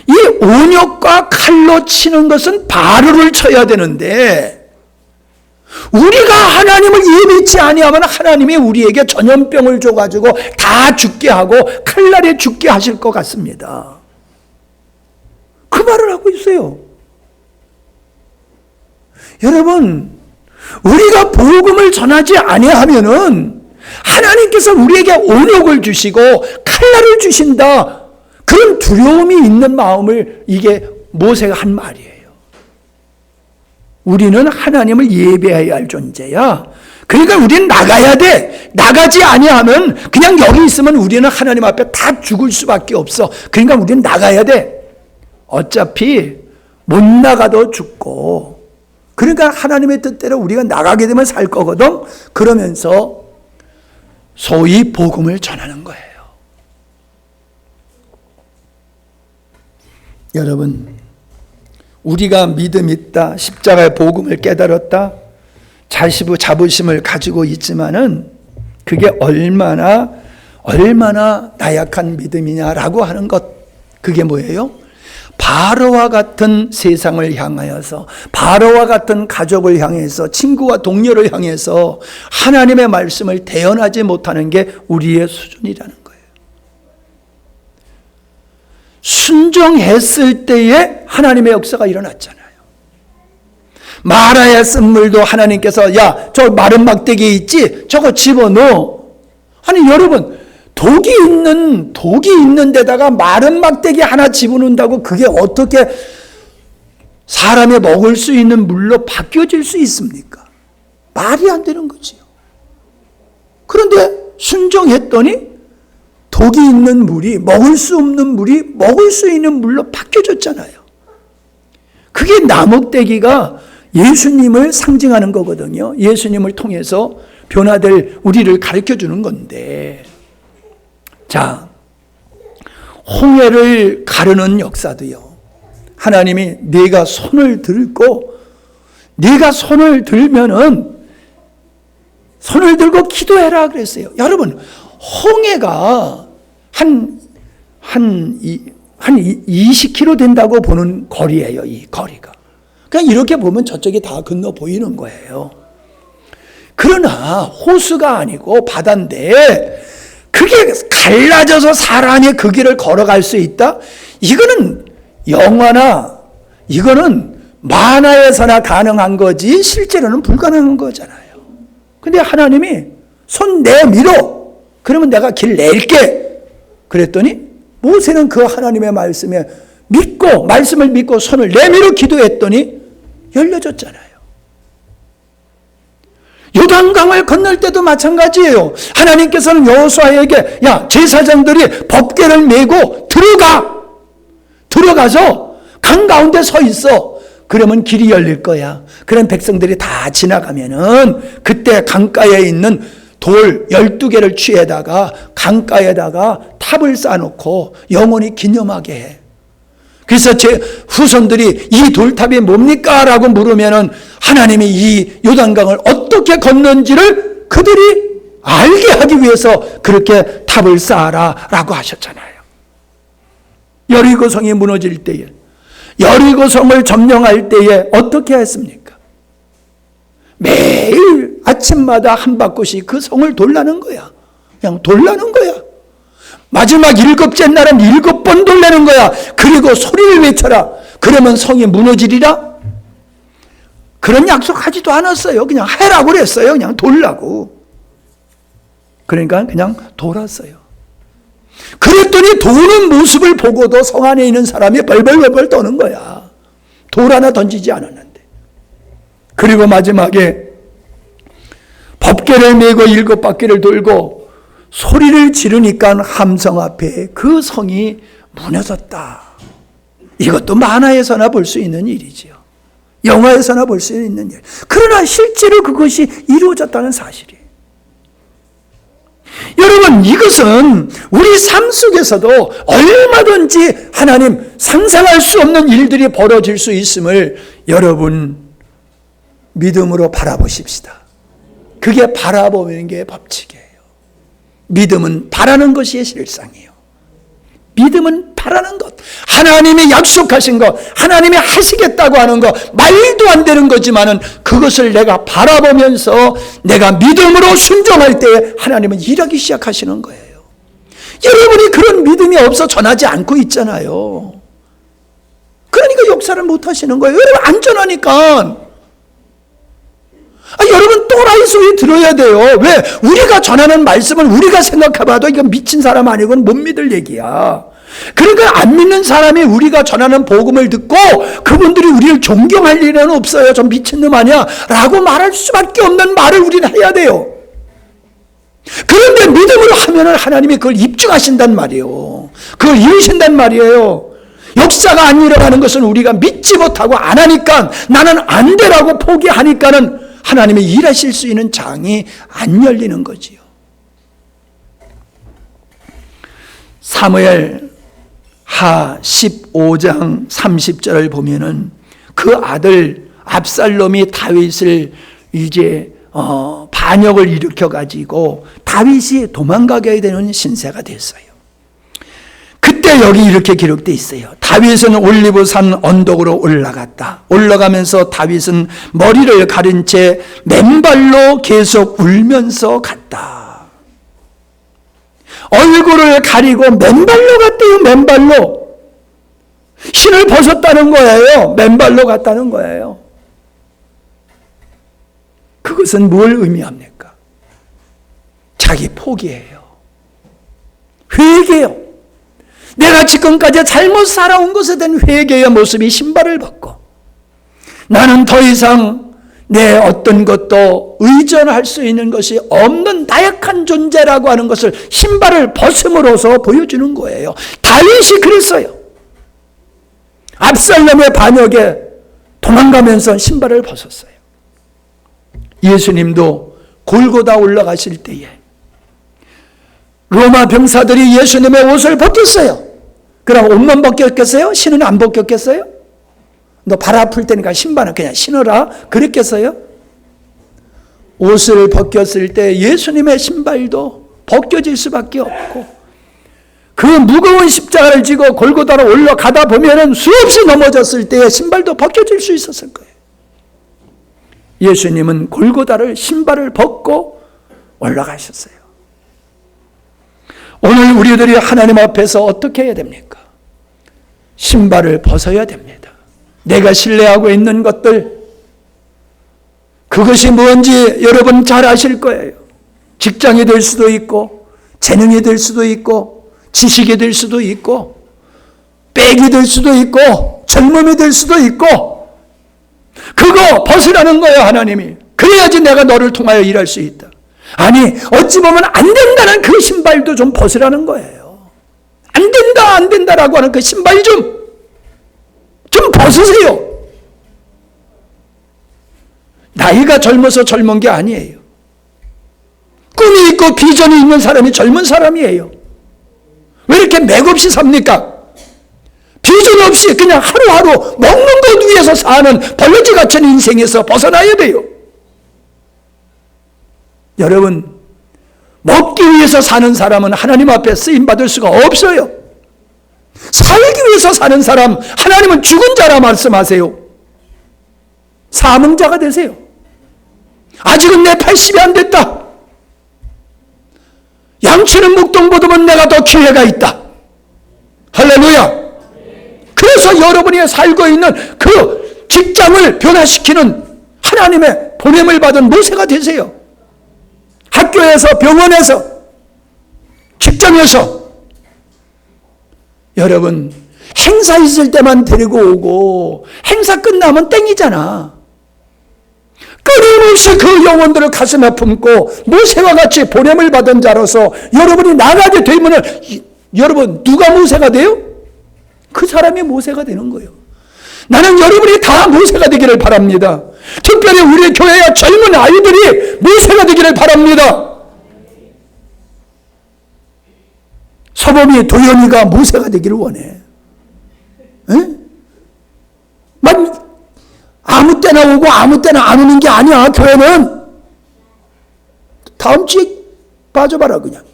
Speaker 3: 이 온역과 칼로 치는 것은 바로를 쳐야 되는데, 우리가 하나님을 예비치 아니하면 하나님이 우리에게 전염병을 줘가지고 다 죽게 하고 칼날에 죽게 하실 것 같습니다. 그 말을 하고 있어요. 여러분, 우리가 복음을 전하지 아니하면은 하나님께서 우리에게 온역을 주시고 칼날을 주신다, 그런 두려움이 있는 마음을, 이게 모세가 한 말이에요. 우리는 하나님을 예배해야 할 존재야. 그러니까 우리는 나가야 돼. 나가지 아니하면 그냥 여기 있으면 우리는 하나님 앞에 다 죽을 수밖에 없어. 그러니까 우리는 나가야 돼. 어차피 못 나가도 죽고, 그러니까 하나님의 뜻대로 우리가 나가게 되면 살 거거든. 그러면서 소위 복음을 전하는 거예요. 여러분, 우리가 믿음 있다, 십자가의 복음을 깨달았다, 자부심을 가지고 있지만은 그게 얼마나 나약한 믿음이냐라고 하는 것, 그게 뭐예요? 바로와 같은 세상을 향하여서, 바로와 같은 가족을 향해서, 친구와 동료를 향해서 하나님의 말씀을 대언하지 못하는 게 우리의 수준이라는 거예요. 순종했을 때에 하나님의 역사가 일어났잖아요. 마라의 쓴물도 하나님께서, 야, 저 마른 막대기 있지? 저거 집어넣어. 아니 여러분, 독이 있는 데다가 마른 막대기 하나 집어넣는다고 그게 어떻게 사람이 먹을 수 있는 물로 바뀌어질 수 있습니까? 말이 안 되는 거지요. 그런데 순종했더니 독이 있는 물이, 먹을 수 없는 물이 먹을 수 있는 물로 바뀌어졌잖아요. 그게 나뭇대기가 예수님을 상징하는 거거든요. 예수님을 통해서 변화될 우리를 가르쳐 주는 건데, 자, 홍해를 가르는 역사도요, 하나님이 네가 손을 들고, 네가 손을 들면은 손을 들고 기도해라 그랬어요. 여러분, 홍해가 한 20km 된다고 보는 거리예요. 이 거리가. 그냥 이렇게 보면 저쪽이 다 건너 보이는 거예요. 그러나 호수가 아니고 바다인데 그게 갈라져서 사람이 그 길을 걸어갈 수 있다? 이거는 영화나, 이거는 만화에서나 가능한 거지 실제로는 불가능한 거잖아요. 근데 하나님이 손 내밀어, 그러면 내가 길 낼게 그랬더니 모세는 그 하나님의 말씀을 믿고 손을 내밀어 기도했더니 열려졌잖아요. 요단강을 건널 때도 마찬가지예요. 하나님께서는 여호수아에게, 야, 제사장들이 법궤를 메고 들어가서 강 가운데 서 있어. 그러면 길이 열릴 거야. 그런 백성들이 다 지나가면은 그때 강가에 있는 돌 12개를 취해다가 강가에다가 탑을 쌓아놓고 영원히 기념하게 해. 그래서 제 후손들이 이 돌탑이 뭡니까? 라고 물으면은 하나님이 이 요단강을 어떻게 건넌지를 그들이 알게 하기 위해서 그렇게 탑을 쌓아라 라고 하셨잖아요. 여리고성이 무너질 때에, 여리고성을 점령할 때에 어떻게 했습니까? 매일 아침마다 한 바퀴씩 그 성을 돌라는 거야. 그냥 돌라는 거야. 마지막 7째 날은 7번 돌라는 거야. 그리고 소리를 외쳐라. 그러면 성이 무너지리라? 그런 약속하지도 않았어요. 그냥 해라고 그랬어요. 그냥 돌라고. 그러니까 그냥 돌았어요. 그랬더니 도는 모습을 보고도 성 안에 있는 사람이 벌벌벌 떠는 거야. 돌 하나 던지지 않았는데. 그리고 마지막에 법궤를 메고 7바퀴를 돌고 소리를 지르니까 함성 앞에 그 성이 무너졌다. 이것도 만화에서나 볼 수 있는 일이지요. 영화에서나 볼 수 있는 일. 그러나 실제로 그것이 이루어졌다는 사실이에요. 여러분, 여러분, 이것은 우리 삶 속에서도 얼마든지 하나님 상상할 수 없는 일들이 벌어질 수 있음을 여러분 믿음으로 바라보십시다. 그게 바라보는 게 법칙이에요. 믿음은 바라는 것이 실상이에요. 믿음은 바라는 것, 하나님이 약속하신 것, 하나님이 하시겠다고 하는 것, 말도 안 되는 거지만은 그것을 내가 바라보면서 내가 믿음으로 순종할 때 하나님은 일하기 시작하시는 거예요. 여러분이 그런 믿음이 없어 전하지 않고 있잖아요. 그러니까 역사를 못 하시는 거예요. 여러분 안전하니까. 여러분 또라이 소리 들어야 돼요. 왜? 우리가 전하는 말씀을 우리가 생각해봐도 이거 미친 사람 아니고는 못 믿을 얘기야. 그러니까 안 믿는 사람이 우리가 전하는 복음을 듣고 그분들이 우리를 존경할 일은 없어요. 좀 미친놈 아니야? 라고 말할 수밖에 없는 말을 우리는 해야 돼요. 그런데 믿음으로 하면은 하나님이 그걸 입증하신단 말이에요. 그걸 이루신단 말이에요. 역사가 안 일어나는 것은 우리가 믿지 못하고 안 하니까, 나는 안 되라고 포기하니까는 하나님이 일하실 수 있는 장이 안 열리는 거지요. 사무엘 하 15장 30절을 보면은 그 아들 압살롬이 다윗을 이제 반역을 일으켜 가지고 다윗이 도망가게 되는 신세가 됐어요. 그때 여기 이렇게 기록되어 있어요. 다윗은 올리브산 언덕으로 올라갔다. 올라가면서 다윗은 머리를 가린 채 맨발로 계속 울면서 갔다. 얼굴을 가리고 맨발로 갔대요. 맨발로. 신을 벗었다는 거예요. 맨발로 갔다는 거예요. 그것은 뭘 의미합니까? 자기 포기예요. 회개요. 내가 지금까지 잘못 살아온 것에 대한 회개의 모습이 신발을 벗고, 나는 더 이상 내 어떤 것도 의존할 수 있는 것이 없는 나약한 존재라고 하는 것을 신발을 벗음으로써 보여주는 거예요. 다윗이 그랬어요. 압살롬의 반역에 도망가면서 신발을 벗었어요. 예수님도 골고다 올라가실 때에 로마 병사들이 예수님의 옷을 벗겼어요. 그럼 옷만 벗겼겠어요? 신은 안 벗겼겠어요? 너 발 아플 테니까 신발은 그냥 신어라 그랬겠어요? 옷을 벗겼을 때 예수님의 신발도 벗겨질 수밖에 없고, 그 무거운 십자가를 지고 골고다로 올라가다 보면은 수없이 넘어졌을 때 신발도 벗겨질 수 있었을 거예요. 예수님은 골고다를 신발을 벗고 올라가셨어요. 오늘 우리들이 하나님 앞에서 어떻게 해야 됩니까? 신발을 벗어야 됩니다. 내가 신뢰하고 있는 것들, 그것이 뭔지 여러분 잘 아실 거예요. 직장이 될 수도 있고, 재능이 될 수도 있고, 지식이 될 수도 있고, 빽이 될 수도 있고, 젊음이 될 수도 있고, 그거 벗으라는 거예요, 하나님이. 그래야지 내가 너를 통하여 일할 수 있다. 아니, 어찌 보면 안 된다는 그 신발도 좀 벗으라는 거예요. 안 된다, 안 된다라고 하는 그 신발 좀 벗으세요. 나이가 젊어서 젊은 게 아니에요. 꿈이 있고 비전이 있는 사람이 젊은 사람이에요. 왜 이렇게 맥없이 삽니까? 비전 없이 그냥 하루하루 먹는 것 위해서 사는 벌레지 같은 인생에서 벗어나야 돼요. 여러분, 먹기 위해서 사는 사람은 하나님 앞에 쓰임받을 수가 없어요. 살기 위해서 사는 사람, 하나님은 죽은 자라 말씀하세요. 사망자가 되세요. 아직은 내 80이 안 됐다. 양치는 목동보다는 내가 더 기회가 있다. 할렐루야. 그래서 여러분이 살고 있는 그 직장을 변화시키는 하나님의 보냄을 받은 모세가 되세요. 학교에서, 병원에서, 직장에서. 여러분, 행사 있을 때만 데리고 오고 행사 끝나면 땡이잖아. 끊임없이 그 영혼들을 가슴에 품고 모세와 같이 보냄을 받은 자로서 여러분이 나가게 되면, 여러분 누가 모세가 돼요? 그 사람이 모세가 되는 거예요. 나는 여러분이 다 모세가 되기를 바랍니다. 특별히 우리 교회의 젊은 아이들이 모세가 되기를 바랍니다. 사범이 도연이가 모세가 되기를 원해. 에? 아무 때나 오고 아무 때나 안 오는 게 아니야. 교회는 다음 주에 빠져봐라 그냥.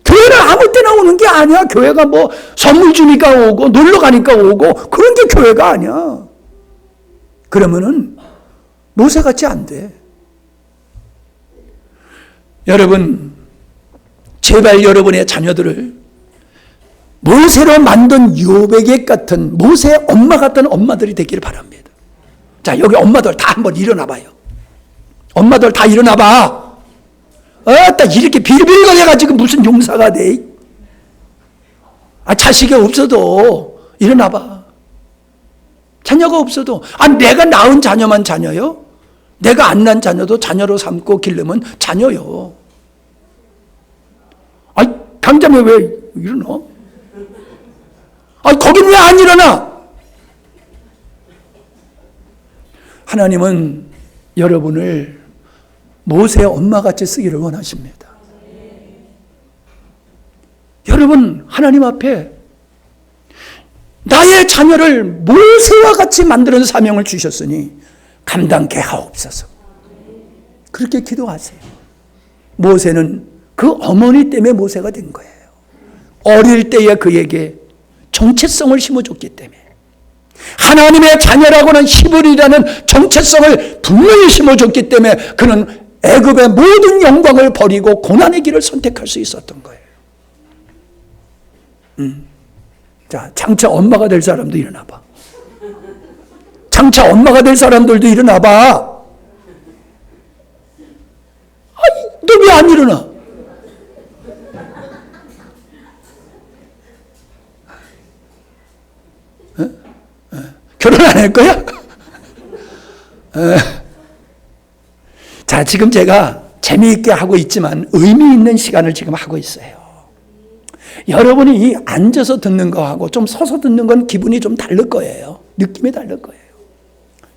Speaker 3: 교회는 아무 때나 오는 게 아니야. 교회가 뭐 선물 주니까 오고 놀러 가니까 오고 그런 게 교회가 아니야. 그러면은 모세같이 안 돼. 여러분, 제발 여러분의 자녀들을 모세로 만든 요백액 같은, 모세의 엄마 같은 엄마들이 되기를 바랍니다. 자, 여기 엄마들 다 한번 일어나 봐요. 엄마들 다 일어나 봐. 딱 이렇게 비리비리거려가지고 무슨 용사가 돼. 자식이 없어도 일어나 봐. 자녀가 없어도, 내가 낳은 자녀만 자녀요? 내가 안 낳은 자녀도 자녀로 삼고 기르면 자녀요. 강자매 왜 일어나? 거긴 왜 안 일어나? 하나님은 여러분을 모세의 엄마같이 쓰기를 원하십니다. 여러분, 하나님 앞에 나의 자녀를 모세와 같이 만드는 사명을 주셨으니 감당케 하옵소서. 그렇게 기도하세요. 모세는 그 어머니 때문에 모세가 된 거예요. 어릴 때에 그에게 정체성을 심어줬기 때문에, 하나님의 자녀라고는 히브리라는 정체성을 분명히 심어줬기 때문에 그는 애굽의 모든 영광을 버리고 고난의 길을 선택할 수 있었던 거예요. 자, 장차 엄마가 될 사람도 일어나 봐. 장차 엄마가 될 사람들도 일어나 봐. 너 왜 안 일어나? 결혼 안 할 거야? 자, 지금 제가 재미있게 하고 있지만 의미 있는 시간을 지금 하고 있어요. 여러분이 앉아서 듣는 거하고 좀 서서 듣는 건 기분이 좀 다를 거예요. 느낌이 다를 거예요.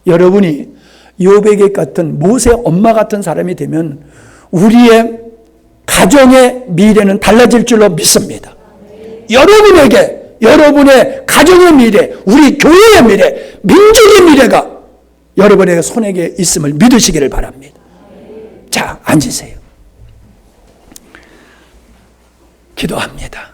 Speaker 3: 여러분이 요백액 같은 모세 엄마 같은 사람이 되면 우리의 가정의 미래는 달라질 줄로 믿습니다. 여러분에게, 여러분의 가정의 미래, 우리 교회의 미래, 민족의 미래가 여러분의 손에게 있음을 믿으시기를 바랍니다. 자, 앉으세요. 기도합니다.